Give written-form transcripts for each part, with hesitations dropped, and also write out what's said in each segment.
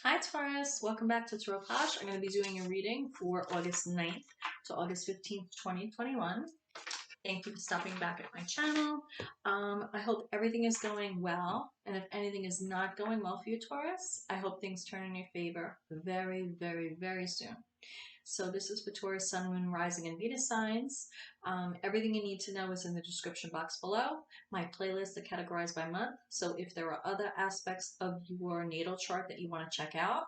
Hi Taurus, welcome back to TAROTPOSH. I'm going to be doing a reading for August 9th to August 15th, 2021. Thank you for stopping back at my channel. I hope everything is going well, and if anything is not going well for you, Taurus, I hope things turn in your favor very, very, very soon. So this is for Taurus, Sun, Moon, Rising, and Venus signs. Everything you need to know is in the description box below. My playlist are categorized by month. So if there are other aspects of your natal chart that you want to check out,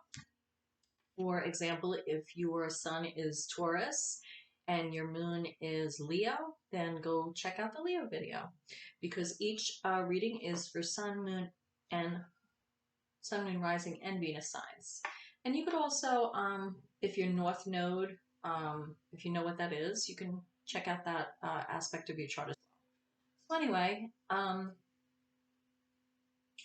for example, if your Sun is Taurus and your Moon is Leo, then go check out the Leo video, because each reading is for Sun, Moon, Rising, and Venus signs. And you could also, if you're North Node, if you know what that is, you can check out that aspect of your chart as well. So anyway,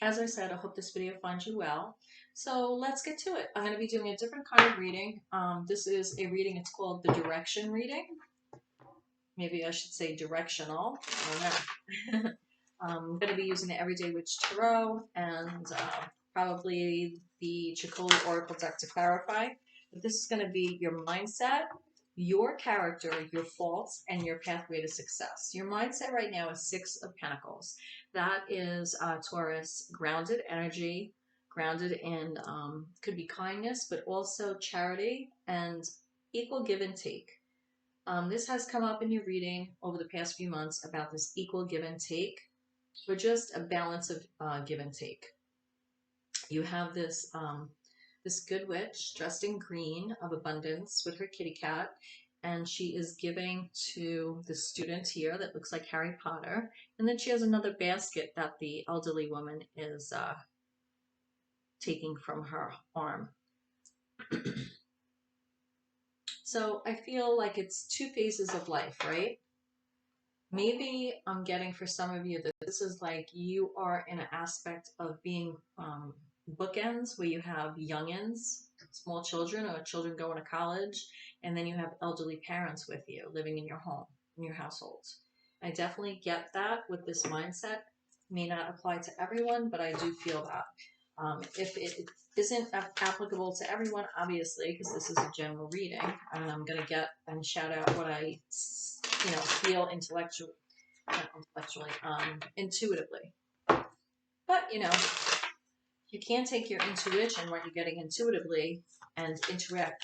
as I said, I hope this video finds you well. So let's get to it. I'm going to be doing a different kind of reading. This is a reading, it's called the direction reading. Maybe I should say directional. I don't know. I'm going to be using the Everyday Witch Tarot and probably the Chikoli Oracle deck to clarify. But this is going to be your mindset, your character, your faults, and your pathway to success. Your mindset right now is Six of Pentacles. That is Taurus, grounded energy, grounded in could be kindness, but also charity and equal give and take. This has come up in your reading over the past few months about this equal give and take, or just a balance of give and take. You have this this good witch dressed in green of abundance with her kitty cat, and she is giving to the student here that looks like Harry Potter, and then she has another basket that the elderly woman is taking from her arm. So I feel like it's two phases of life, right? Maybe I'm getting for some of you that this is like you are in an aspect of being bookends, where you have youngins, small children, or children going to college, and then you have elderly parents with you living in your home, in your household. I definitely get that with this mindset. May not apply to everyone, but I do feel that. If it isn't applicable to everyone, obviously, because this is a general reading, and I'm going to get and shout out what I feel intuitively. But, you can't take your intuition, what you're getting intuitively, and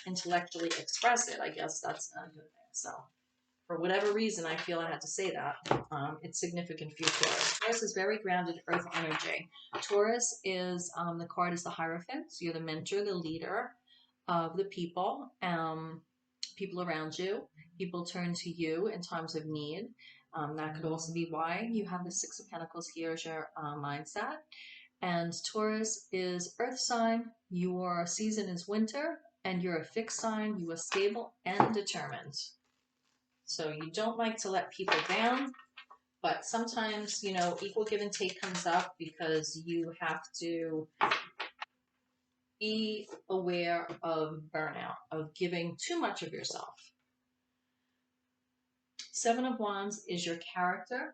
intellectually express it. I guess that's not a good thing. So, for whatever reason, I feel I had to say that. It's significant for you, Taurus. Taurus is very grounded earth energy. Taurus is, the card is the Hierophant. So you're the mentor, the leader of the people, people around you. People turn to you in times of need. That could also be why you have the Six of Pentacles here as your mindset. And Taurus is earth sign. Your season is winter, and you're a fixed sign. You are stable and determined. So you don't like to let people down, but sometimes, equal give and take comes up because you have to be aware of burnout, of giving too much of yourself. Seven of Wands is your character.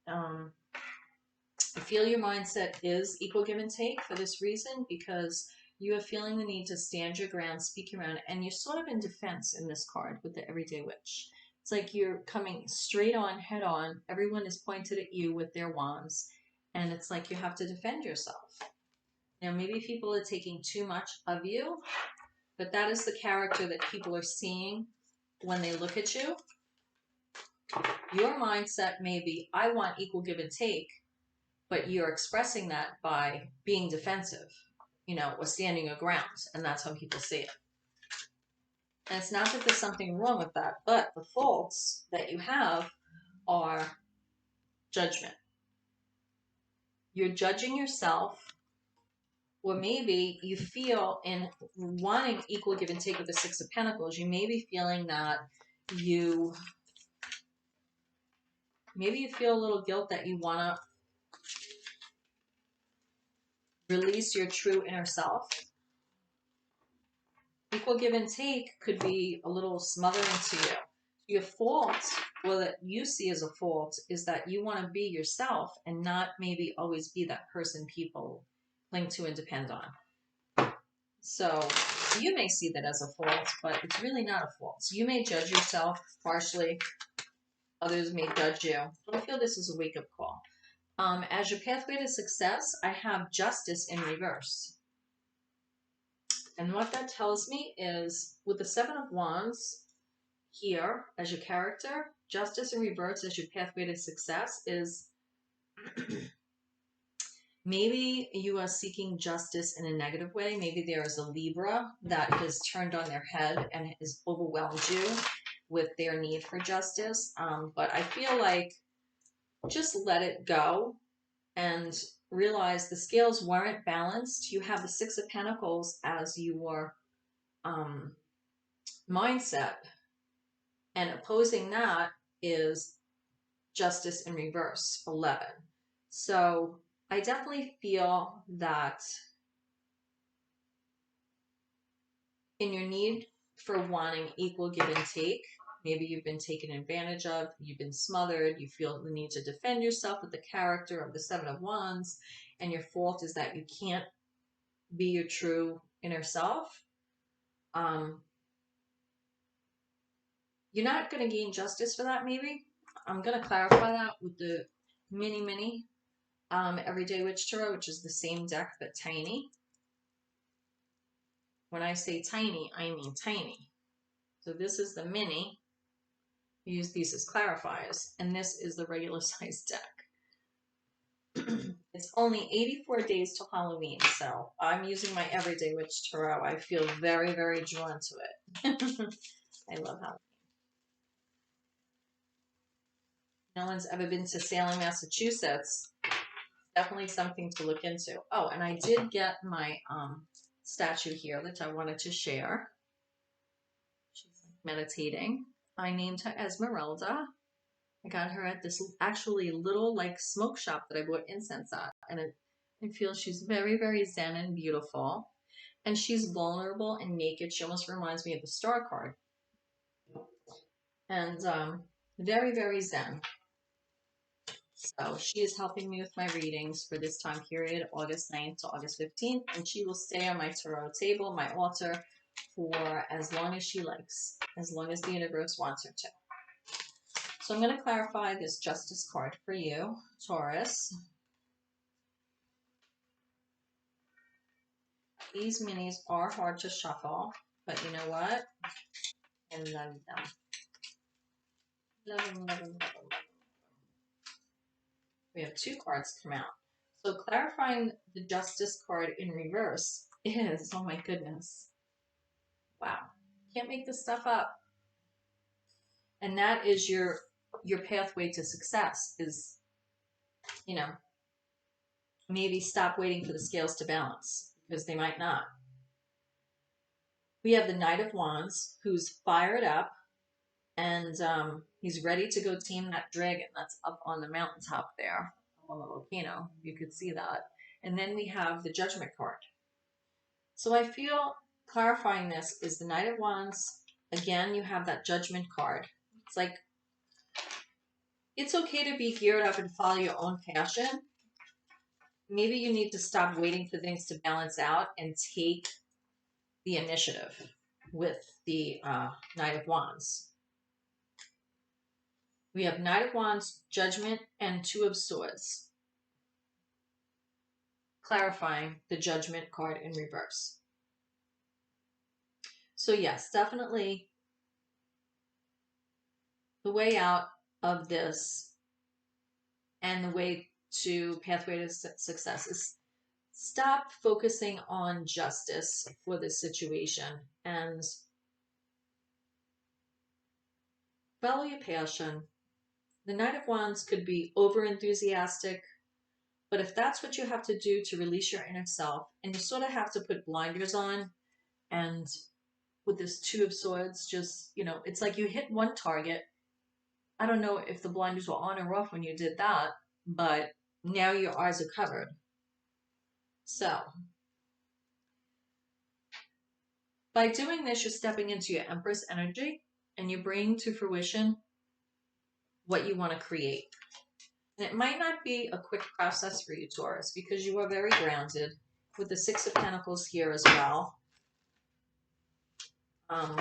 I feel your mindset is equal give and take for this reason, because you are feeling the need to stand your ground, speak your mind, and you're sort of in defense in this card with the Everyday Witch. It's like you're coming straight on, head on. Everyone is pointed at you with their wands, and it's like you have to defend yourself. Now, maybe people are taking too much of you, but that is the character that people are seeing when they look at you. Your mindset may be, I want equal give and take, but you're expressing that by being defensive, or standing your ground, and that's how people see it. And it's not that there's something wrong with that, but the faults that you have are judgment. You're judging yourself, or maybe you feel in wanting equal give and take with the Six of Pentacles, you may be feeling that maybe you feel a little guilt that you want to release your true inner self. Equal give and take could be a little smothering to you. Your fault, or that you see as a fault, is that you want to be yourself and not maybe always be that person people cling to and depend on. So you may see that as a fault, but it's really not a fault. So you may judge yourself partially. Others may judge you. But I feel this is a wake-up call. As your pathway to success, I have justice in reverse. And what that tells me is with the Seven of Wands here as your character, justice in reverse as your pathway to success is maybe you are seeking justice in a negative way. Maybe there is a Libra that has turned on their head and has overwhelmed you with their need for justice. But I feel like just let it go and realize the scales weren't balanced. You have the Six of Pentacles as your mindset, and opposing that is justice in reverse, 11. So I definitely feel that in your need for wanting equal give and take, maybe you've been taken advantage of, you've been smothered, you feel the need to defend yourself with the character of the Seven of Wands, and your fault is that you can't be your true inner self. You're not going to gain justice for that, maybe. I'm going to clarify that with the mini Everyday Witch Tarot, which is the same deck but tiny. When I say tiny, I mean tiny. So this is the mini. Use these as clarifiers, and this is the regular size deck. It's only 84 days till Halloween, so I'm using my Everyday Witch Tarot. I feel very, very drawn to it. I love Halloween. No one's ever been to Salem, Massachusetts. Definitely something to look into. Oh, and I did get my statue here that I wanted to share. She's meditating. I named her Esmeralda. I got her at this actually little like smoke shop that I bought incense at, and I feel she's very, very zen and beautiful, and she's vulnerable and naked. She almost reminds me of the Star card, and very, very zen. So she is helping me with my readings for this time period, August 9th to August 15th, and she will stay on my tarot table, my altar, for as long as she likes, as long as the universe wants her to. So I'm going to clarify this Justice card for you, Taurus. These minis are hard to shuffle, but you know what? I love them. Love them, love them, love them. We have two cards come out. So clarifying the Justice card in reverse is, oh my goodness. Wow. Can't make this stuff up. And that is your pathway to success is, you know, maybe stop waiting for the scales to balance because they might not. We have the Knight of Wands who's fired up and he's ready to go tame that dragon that's up on the mountaintop there on the volcano. You could see that. And then we have the Judgment card. So I feel clarifying this is the Knight of Wands. Again, you have that Judgment card. It's like, it's okay to be geared up and follow your own passion. Maybe you need to stop waiting for things to balance out and take the initiative with the Knight of Wands. We have Knight of Wands, Judgment, and Two of Swords. Clarifying the Judgment card in reverse. So yes, definitely the way out of this and the way to pathway to success is stop focusing on justice for this situation and follow your passion. The Knight of Wands could be over enthusiastic, but if that's what you have to do to release your inner self, and you sort of have to put blinders on, and with this Two of Swords, just, you know, it's like you hit one target. I don't know if the blinders were on or off when you did that, but now your eyes are covered. So by doing this, you're stepping into your Empress energy and you're bringing to fruition what you want to create. And it might not be a quick process for you, Taurus, because you are very grounded with the Six of Pentacles here as well. Um,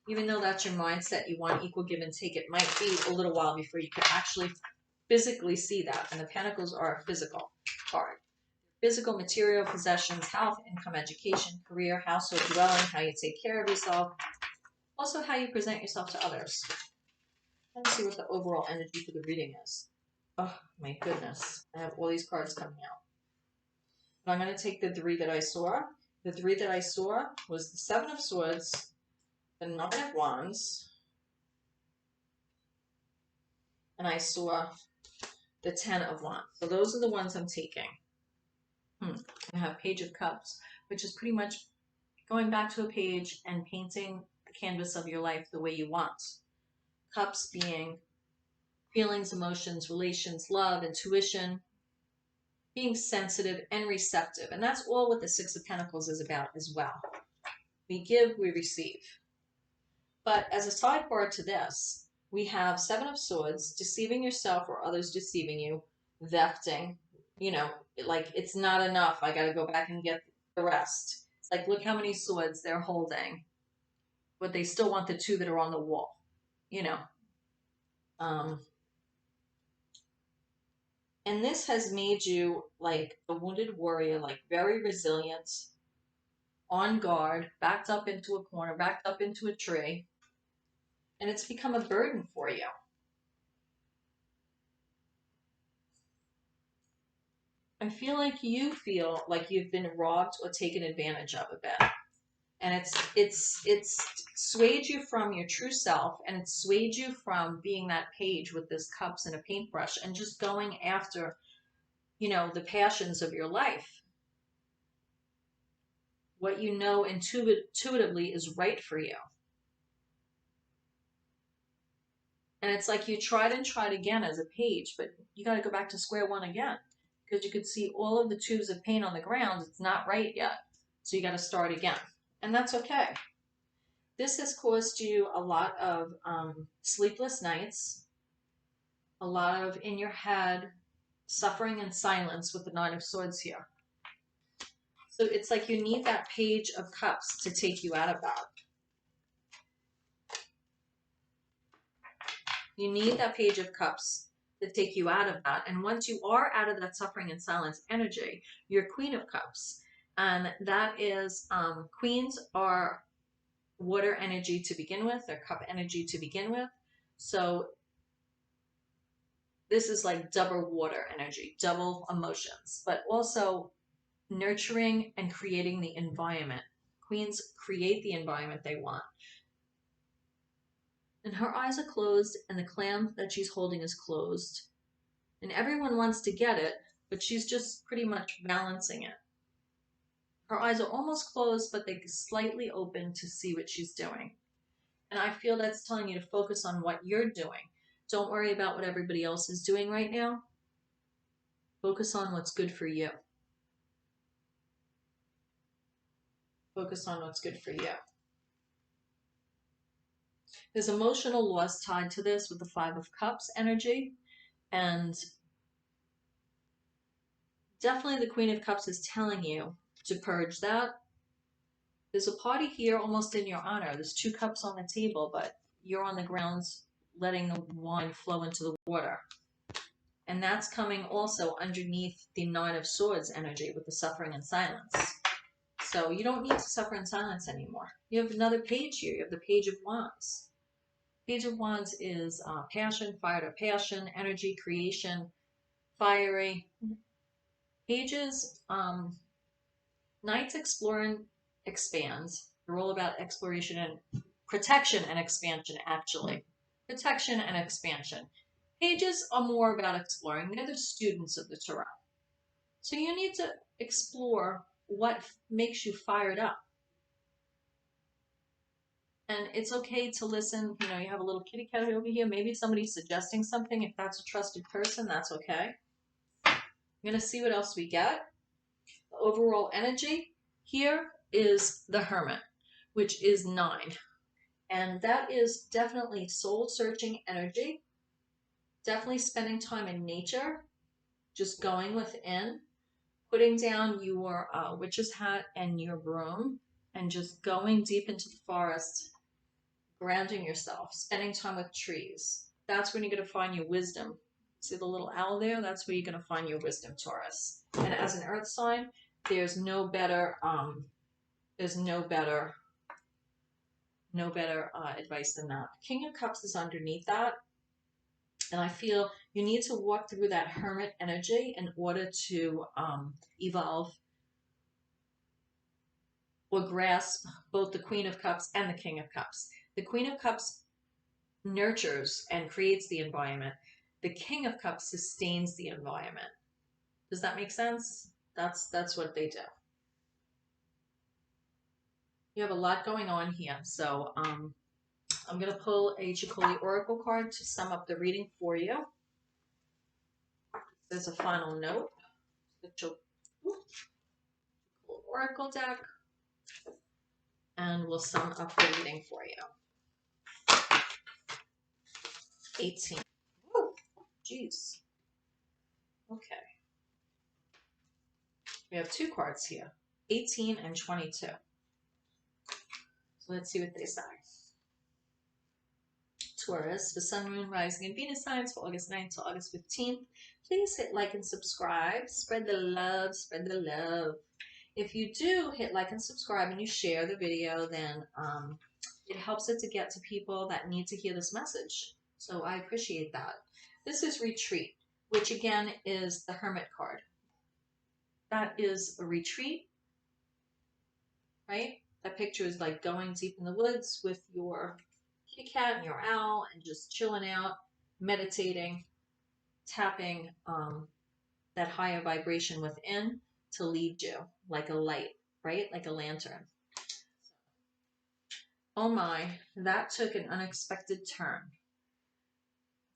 even though that's your mindset, you want equal give and take, it might be a little while before you can actually physically see that. And the Pentacles are a physical card. Physical, material, possessions, health, income, education, career, household, dwelling, how you take care of yourself. Also, how you present yourself to others. Let's see what the overall energy for the reading is. Oh, my goodness. I have all these cards coming out. But I'm going to take the three that I saw. The three that I saw was the Seven of Swords, the Nine of Wands, and I saw the Ten of Wands. So those are the ones I'm taking. I have Page of Cups, which is pretty much going back to a page and painting the canvas of your life the way you want. Cups being feelings, emotions, relations, love, intuition, being sensitive and receptive. And that's all what the Six of Pentacles is about as well. We give, we receive. But as a sidebar to this, we have Seven of Swords, deceiving yourself or others deceiving you, thefting, you know, like it's not enough. I got to go back and get the rest. It's like, look how many swords they're holding, but they still want the two that are on the wall, you know. And this has made you like a wounded warrior, like very resilient, on guard, backed up into a corner, backed up into a tree. And it's become a burden for you. I feel like you feel like you've been robbed or taken advantage of a bit. And it's swayed you from your true self, and it's swayed you from being that page with this cups and a paintbrush and just going after, you know, the passions of your life. What you know intuitively is right for you. And it's like you tried and tried again as a page, but you got to go back to square one again, because you could see all of the tubes of paint on the ground. It's not right yet. So you got to start again. And that's okay. This has caused you a lot of sleepless nights, a lot of in your head suffering in silence with the Nine of Swords here. So it's like you need that Page of Cups to take you out of that. You need that Page of Cups to take you out of that. And once you are out of that suffering and silence energy, you're Queen of Cups. And that is, queens are water energy to begin with. They're cup energy to begin with. So this is like double water energy, double emotions, but also nurturing and creating the environment. Queens create the environment they want. And her eyes are closed, and the clam that she's holding is closed. And everyone wants to get it, but she's just pretty much balancing it. Her eyes are almost closed, but they're slightly open to see what she's doing. And I feel that's telling you to focus on what you're doing. Don't worry about what everybody else is doing right now. Focus on what's good for you. Focus on what's good for you. There's emotional loss tied to this with the Five of Cups energy. And definitely the Queen of Cups is telling you to purge that. There's a party here almost in your honor. There's two cups on the table, but you're on the grounds letting the wine flow into the water. And that's coming also underneath the Nine of Swords energy with the suffering and silence. So you don't need to suffer in silence anymore. You have another page here. You have the Page of Wands. Page of Wands is passion, fire to passion, energy, creation, fiery. Pages, Knights explore and expand. They're all about exploration and protection and expansion, actually. Protection and expansion. Pages are more about exploring. They're the students of the Tarot. So you need to explore what makes you fired up. And it's okay to listen. You know, you have a little kitty cat over here. Maybe somebody's suggesting something. If that's a trusted person, that's okay. I'm going to see what else we get. The overall energy here is the Hermit, which is 9. And that is definitely soul-searching energy. Definitely spending time in nature. Just going within. Putting down your witch's hat and your broom. and just going deep into the forest, grounding yourself, spending time with trees. That's when you're going to find your wisdom. See the little owl there? That's where you're going to find your wisdom, Taurus. And as an earth sign, there's no better, there's no better, advice than that. King of Cups is underneath that. And I feel you need to walk through that hermit energy in order to evolve or grasp both the Queen of Cups and the King of Cups. The Queen of Cups nurtures and creates the environment. The King of Cups sustains the environment. Does that make sense? That's what they do. You have a lot going on here. So I'm going to pull a Chikoli Oracle card to sum up the reading for you. There's a final note. The Chikoli Oracle deck. And we'll sum up the reading for you. 18. Woo! Jeez. Okay. We have two cards here. 18 and 22. So let's see what they say. Taurus, for Sun, Moon, Rising, and Venus signs for August 9th to August 15th. Please hit like and subscribe. Spread the love. Spread the love. If you do hit like and subscribe and you share the video, then it helps it to get to people that need to hear this message. So I appreciate that. This is Retreat, which again is the Hermit card. That is a retreat, right? That picture is like going deep in the woods with your kitty cat and your owl and just chilling out, meditating, tapping that higher vibration within to lead you like a light, right? Like a lantern. Oh my, that took an unexpected turn,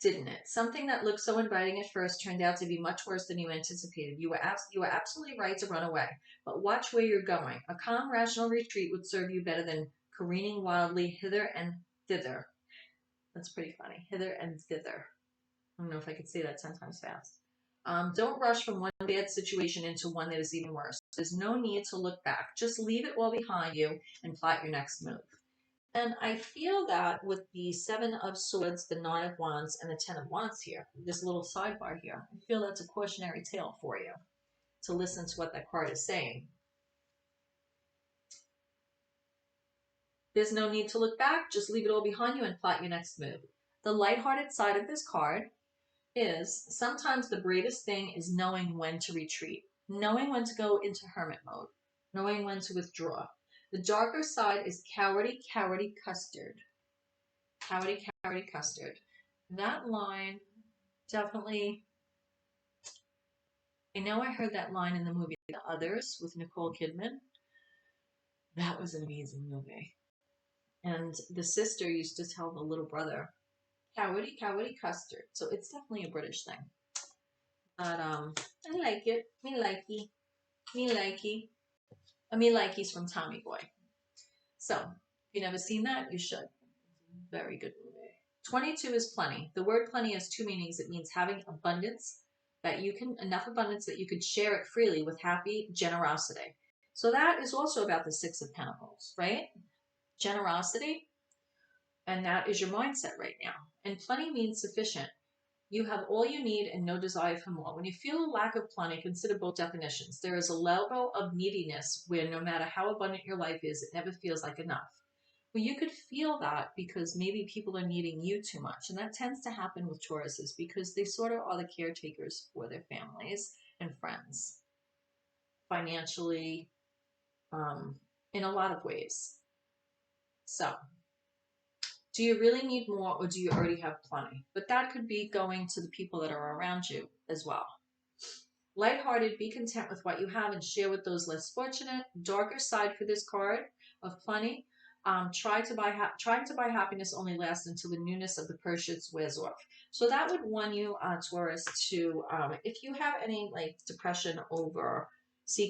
didn't it? Something that looked so inviting at first turned out to be much worse than you anticipated. You were absolutely right to run away, but watch where you're going. A calm, rational retreat would serve you better than careening wildly hither and thither. That's pretty funny. Hither and thither. I don't know if I could say that 10 times fast. Don't rush from one bad situation into one that is even worse. There's no need to look back. Just leave it all behind you and plot your next move. And I feel that with the Seven of Swords, the Nine of Wands, and the Ten of Wands here, this little sidebar here, I feel that's a cautionary tale for you to listen to what that card is saying. There's no need to look back. Just leave it all behind you and plot your next move. The lighthearted side of this card is sometimes the bravest thing is knowing when to retreat, knowing when to go into hermit mode, knowing when to withdraw. The darker side is cowardy, cowardy custard. Cowardy, cowardy custard. That line definitely, I know I heard that line in the movie The Others with Nicole Kidman. That was an amazing movie. And the sister used to tell the little brother, cowardy, cowardy custard. So it's definitely a British thing. But I like it. Me likey. Me likey. Me likey's from Tommy Boy. So, if you've never seen that, you should. Very good movie. 22 is plenty. The word plenty has two meanings. It means having abundance, enough abundance that you could share it freely with happy generosity. So that is also about the Six of Pentacles, right? Generosity. And that is your mindset right now. And plenty means sufficient. You have all you need and no desire for more. When you feel a lack of plenty, consider both definitions. There is a level of neediness where no matter how abundant your life is, it never feels like enough. Well, you could feel that because maybe people are needing you too much. And that tends to happen with Tauruses because they sort of are the caretakers for their families and friends, financially, in a lot of ways. So, do you really need more or do you already have plenty? But that could be going to the people that are around you as well. Lighthearted, be content with what you have and share with those less fortunate. Darker side for this card of plenty. Trying to buy happiness only lasts until the newness of the purchase wears off. So that would warn you, Taurus, to if you have any like depression over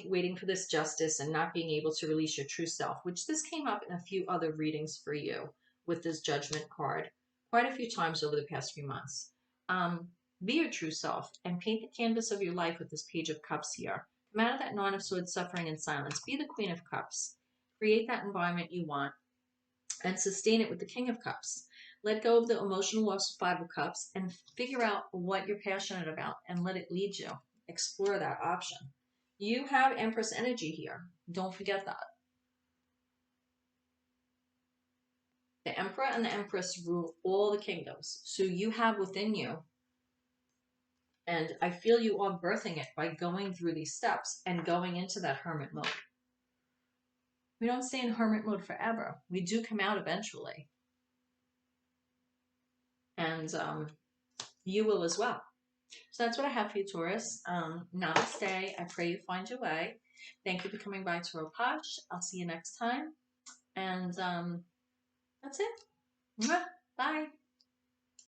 waiting for this justice and not being able to release your true self, which this came up in a few other readings for you with this Judgment card quite a few times over the past few months. Be your true self and paint the canvas of your life with this Page of Cups here. Come out of that Nine of Swords, suffering in silence. Be the Queen of Cups. create that environment you want, and sustain it with the King of Cups. Let go of the emotional loss of Five of Cups and figure out what you're passionate about and let it lead you. Explore that option. You have Empress energy here. Don't forget that. The Emperor and the Empress rule all the kingdoms. So you have within you, and I feel you are birthing it by going through these steps and going into that hermit mode. We don't stay in hermit mode forever. We do come out eventually. And you will as well. So that's what I have for you, Taurus. Namaste. I pray you find your way. Thank you for coming by TAROTPOSH. I'll see you next time. And that's it. Mwah. Bye.